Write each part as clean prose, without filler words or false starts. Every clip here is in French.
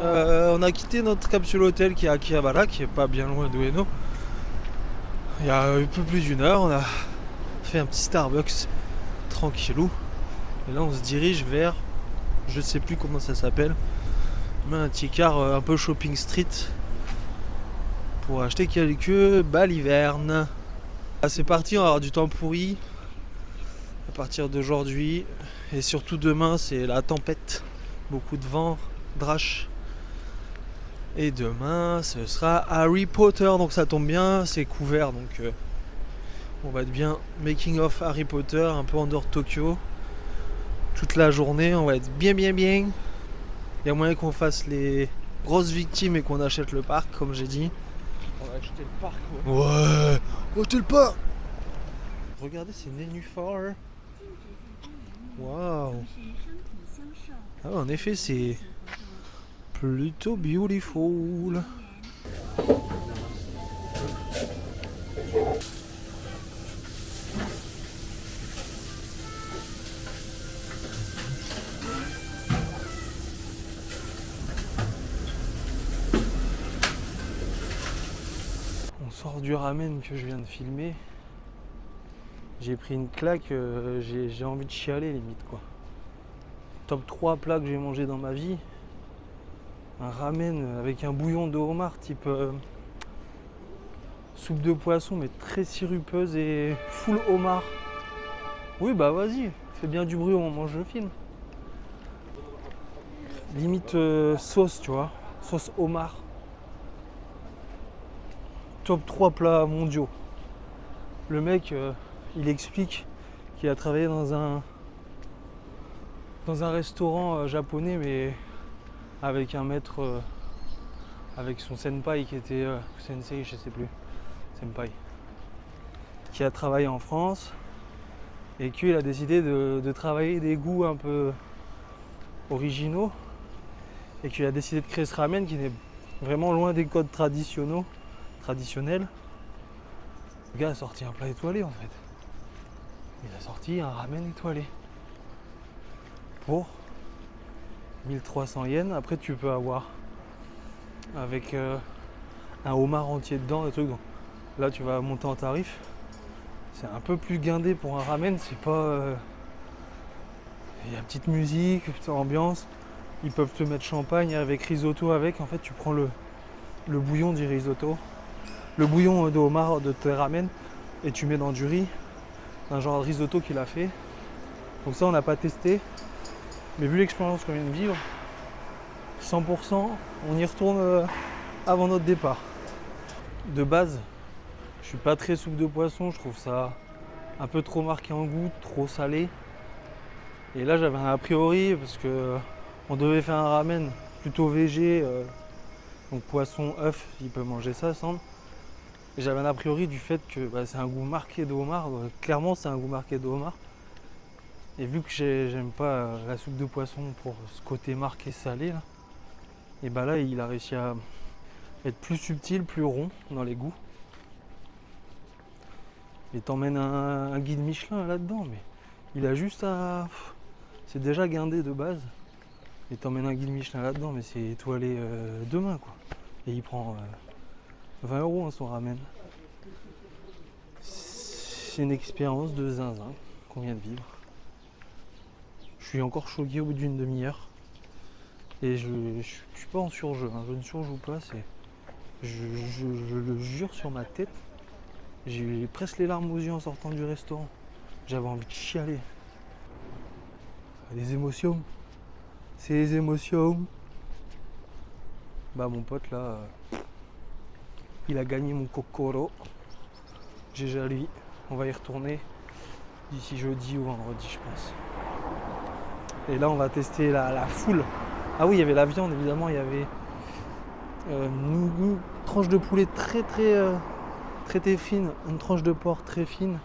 On a quitté notre capsule hôtel qui est à Akihabara, qui est pas bien loin d'Ueno. Il y a un peu plus d'une heure, on a fait un petit Starbucks tranquillou. Et là on se dirige vers, je sais plus comment ça s'appelle, mais un petit car un peu shopping street pour acheter quelques balivernes. Ah, c'est parti, on va avoir du temps pourri à partir d'aujourd'hui. Et surtout demain, c'est la tempête. Beaucoup de vent, drache. Et demain, ce sera Harry Potter. Donc ça tombe bien, c'est couvert. Donc on va être bien making of Harry Potter, un peu en dehors de Tokyo. Toute la journée, on va être bien. Il y a moyen qu'on fasse les grosses victimes et qu'on achète le parc, comme j'ai dit. On va acheter le parc. Ouais, acheter le parc. Regardez, c'est Nénuphar. Waouh. Ah, en effet, c'est plutôt beautiful. On sort du ramen que je viens de filmer. J'ai pris une claque, j'ai envie de chialer limite quoi. Top 3 plats que j'ai mangé dans ma vie. Un ramen avec un bouillon de homard type soupe de poisson mais très sirupeuse et full homard. Oui bah vas-y, fais bien du bruit au moment où je filme. Limite sauce tu vois, sauce homard. Top 3 plats mondiaux. Le mec il explique qu'il a travaillé dans un restaurant japonais mais avec un maître avec son senpai qui était sensei je sais plus, senpai, qui a travaillé en France et qu'il a décidé de travailler des goûts un peu originaux et qu'il a décidé de créer ce ramen qui est vraiment loin des codes traditionnels. Le gars a sorti un plat étoilé en fait. Il a sorti un ramen étoilé pour 1300 yens. Après tu peux avoir avec un homard entier dedans, des trucs. Donc, là tu vas monter en tarif. C'est un peu plus guindé pour un ramen, c'est pas. Il y a petite musique, petite ambiance. Ils peuvent te mettre champagne avec risotto avec. En fait tu prends le bouillon du risotto, le bouillon de homard de tes ramen et tu mets dans du riz, un genre de risotto qu'il a fait. Donc ça on n'a pas testé, mais vu l'expérience qu'on vient de vivre, 100% on y retourne avant notre départ. De base, je suis pas très soupe de poisson, je trouve ça un peu trop marqué en goût, trop salé. Et là j'avais un a priori parce que on devait faire un ramen plutôt végé, donc poisson, œuf, il peut manger ça sans. Et j'avais un a priori du fait que c'est un goût marqué de homard, clairement c'est un goût marqué de homard. Et vu que j'aime pas la soupe de poisson pour ce côté marqué salé là, et là il a réussi à être plus subtil, plus rond dans les goûts. Et t'emmènes un guide Michelin là-dedans, mais il a juste à. C'est déjà guindé de base. Et t'emmènes un guide Michelin là-dedans, mais c'est étoilé demain quoi. Et il prend 20 € son ramen. C'est une expérience de zinzin qu'on vient de vivre. Je suis encore choqué au bout d'une demi-heure. Et je suis pas en surjeu, hein. Je ne surjoue pas, c'est. Je le jure sur ma tête. J'ai eu presque les larmes aux yeux en sortant du restaurant. J'avais envie de chialer. Les émotions. C'est les émotions. Mon pote là, il a gagné mon kokoro. GG à lui. On va y retourner d'ici jeudi ou vendredi je pense. Et là on va tester la foule. Ah oui, il y avait la viande évidemment, il y avait une tranche de poulet très fine, une tranche de porc très fine.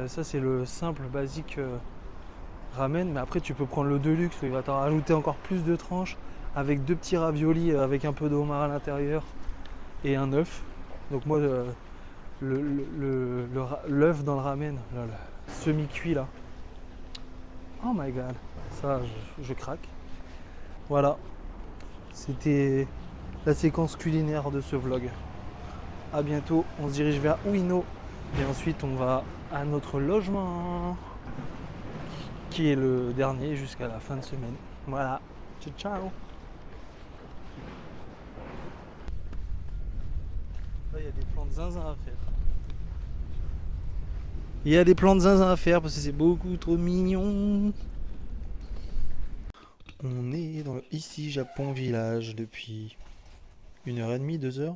Ça c'est le simple basique ramen, mais après tu peux prendre le deluxe où il va t'en rajouter encore plus de tranches avec 2 petits raviolis avec un peu de homard à l'intérieur et un œuf. Donc moi l'œuf dans le ramen, là, semi-cuit là. Oh my god, ça je craque. Voilà, C'était la séquence culinaire de ce vlog. A bientôt, on se dirige vers Uino et ensuite on va à notre logement qui est le dernier jusqu'à la fin de semaine. Voilà, ciao ciao. Là, il y a des plans de zinzin à faire. Il y a des plans de zinzin à faire parce que c'est beaucoup trop mignon. On est dans le Ici Japon Village depuis 1h30, 2h.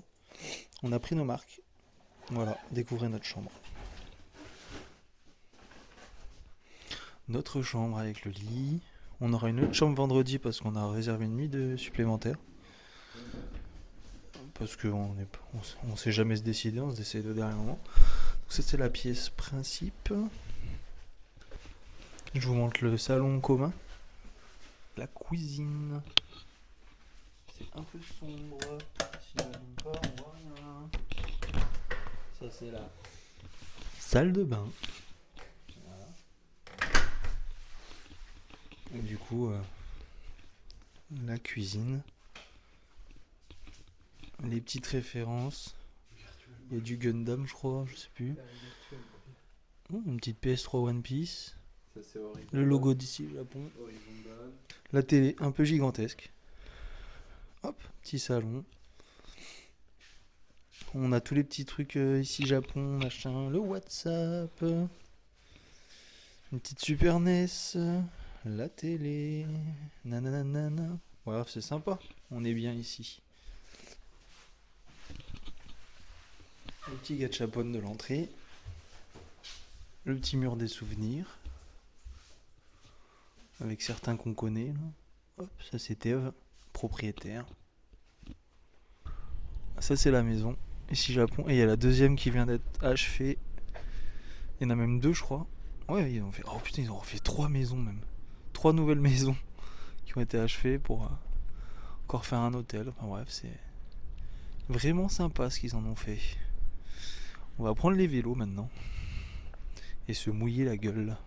On a pris nos marques. Voilà, découvrez notre chambre. Notre chambre avec le lit. On aura une autre chambre vendredi parce qu'on a réservé une nuit supplémentaire. Parce qu'on on s'est jamais se décider, on se décide au dernier moment. Ça c'est la pièce principe. Je vous montre le salon commun. La cuisine. C'est un peu sombre. Si on n'allume pas, on voit rien. Ça c'est la salle de bain. Voilà. Et du coup, la cuisine. Les petites références. Il y a du Gundam, je crois, je sais plus. Une petite PS3 One Piece. Ça, le logo d'ici Japon. La télé un peu gigantesque. Hop, petit salon. On a tous les petits trucs ici Japon, machin. Le WhatsApp. Une petite Super NES. La télé. Nanana. Voilà, c'est sympa. On est bien ici. Le petit gachapon de l'entrée. Le petit mur des souvenirs. Avec certains qu'on connaît. Là. Hop, ça c'est Eve, propriétaire. Ça c'est la maison, ici Japon. Et il y a la deuxième qui vient d'être achevée. Il y en a même deux je crois. Ouais, ils ont fait. Oh putain, ils ont refait 3 maisons même. 3 nouvelles maisons qui ont été achevées pour encore faire un hôtel. Enfin bref, c'est vraiment sympa ce qu'ils en ont fait. On va prendre les vélos maintenant. Et se mouiller la gueule.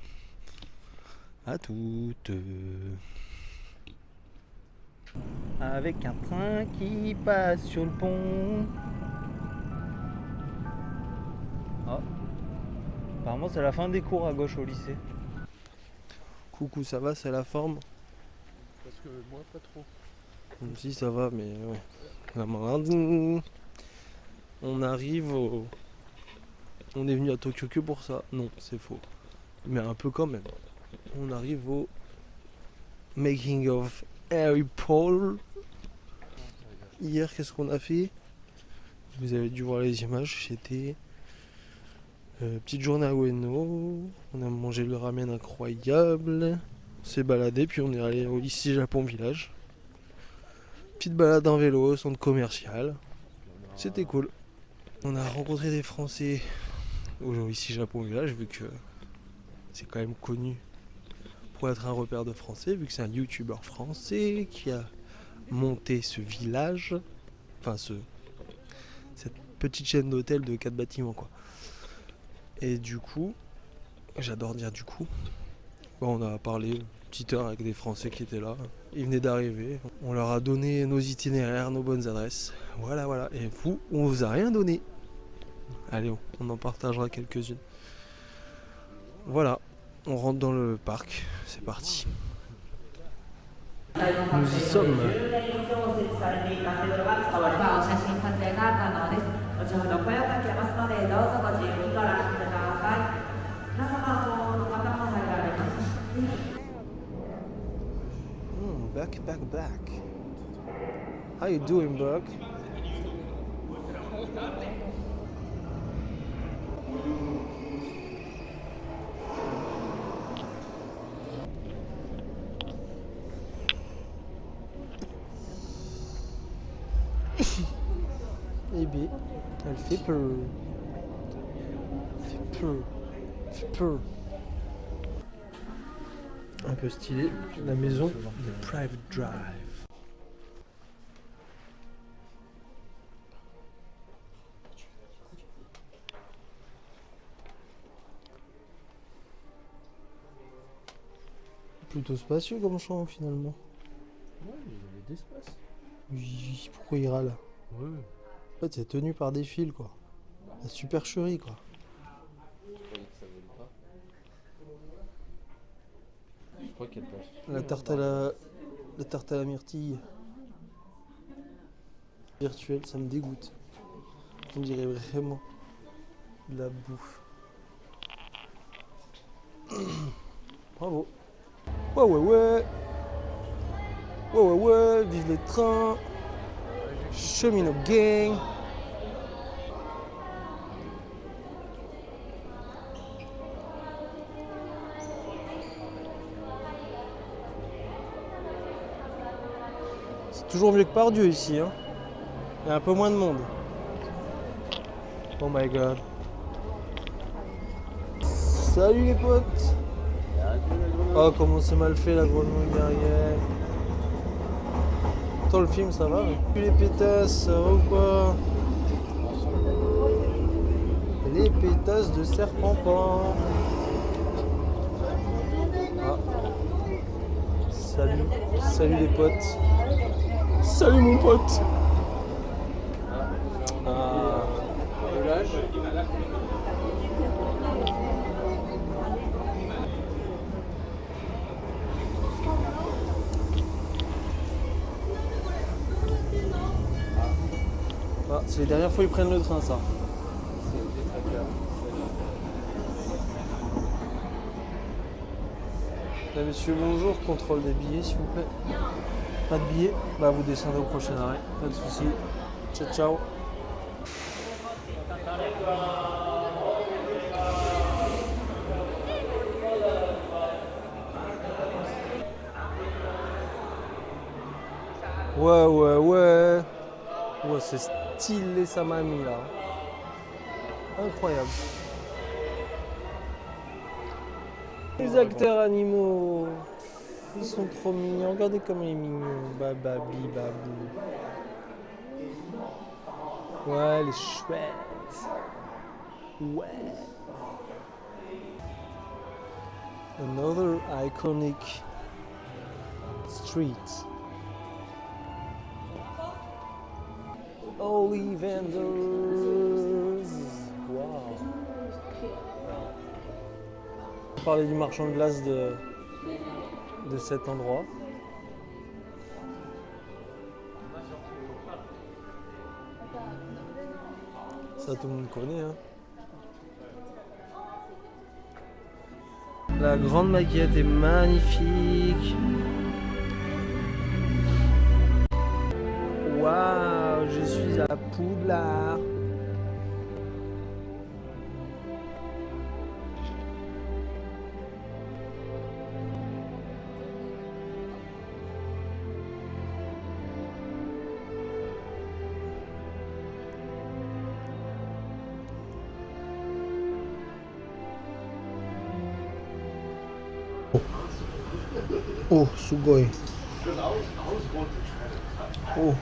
À toutes. Avec un train qui passe sur le pont. Ah. Apparemment c'est la fin des cours à gauche au lycée. Coucou, ça va, c'est la forme? Parce que moi, pas trop. Si ça va, mais ouais. Camarade. On arrive au... On est venu à Tokyo que pour ça. Non, c'est faux. Mais un peu quand même. On arrive au Making of Harry Potter. Hier, qu'est-ce qu'on a fait? Vous avez dû voir les images. C'était petite journée à Ueno. On a mangé le ramen incroyable. On s'est baladé, puis on est allé au Ici Japon Village. Petite balade en vélo, centre commercial. C'était cool. On a rencontré des Français au Ici Japon Village, vu que c'est quand même connu pour être un repère de Français, vu que c'est un youtubeur français qui a monté ce village, enfin cette petite chaîne d'hôtels de 4 bâtiments quoi. Et du coup, j'adore dire du coup, on a parlé une petite heure avec des Français qui étaient là. Ils venaient d'arriver, on leur a donné nos itinéraires, nos bonnes adresses. Voilà. Et vous, on vous a rien donné. Allez, on en partagera quelques-unes. Voilà, on rentre dans le parc, c'est parti. Nous y sommes. Back. How you doing, Buck? Eh bien, elle fait peur. Fait peur. Un peu stylé, la maison de Private Drive. Plutôt spacieux comme champ finalement. Ouais, il y avait d'espace. Pourquoi il râle? Ouais. En fait, c'est tenu par des fils, quoi. La supercherie, quoi. Je croyais que ça volait pas. Je crois qu'elle passe. La tarte à la myrtille. Virtuelle, ça me dégoûte. On dirait vraiment de la bouffe. Bravo. Ouais, ouais, ouais. Ouais, ouais, ouais. Vive les trains. Cheminot gang. C'est toujours mieux que Pardieu ici, hein. Il y a un peu moins de monde. Oh my god. Salut les potes. Oh comment c'est mal fait la grenouille guerrière. Toi le film ça va mais... Les pétasses, ça va ou quoi? Les pétasses de serpent-pan. Ah. Salut. Salut les potes. Salut mon pote. Ah. Ah, c'est les dernières fois qu'ils prennent le train ça. Là, monsieur, bonjour, contrôle des billets s'il vous plaît. Pas de billets? Bah vous descendez au prochain arrêt, pas de soucis. Ciao ciao. Ouais ouais ouais. Ouais c'est stylé sa mamie là. Incroyable. Les acteurs animaux. Ils sont trop mignons. Regardez comme il est mignon. Bababi babou. Ouais, elle est chouette. Ouais. Another iconic street. Ollivanders. Wow. On va parler du marchand de glace de cet endroit. Ça tout le monde connaît hein. La grande maquette est magnifique. Waouh, je suis à Poudlard. Oh, sugoi. Oh.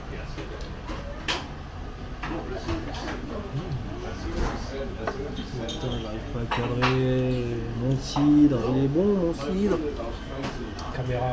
Putain, j'arrive pas à cadrer. Mon cidre, il est bon mon cidre. Caméra.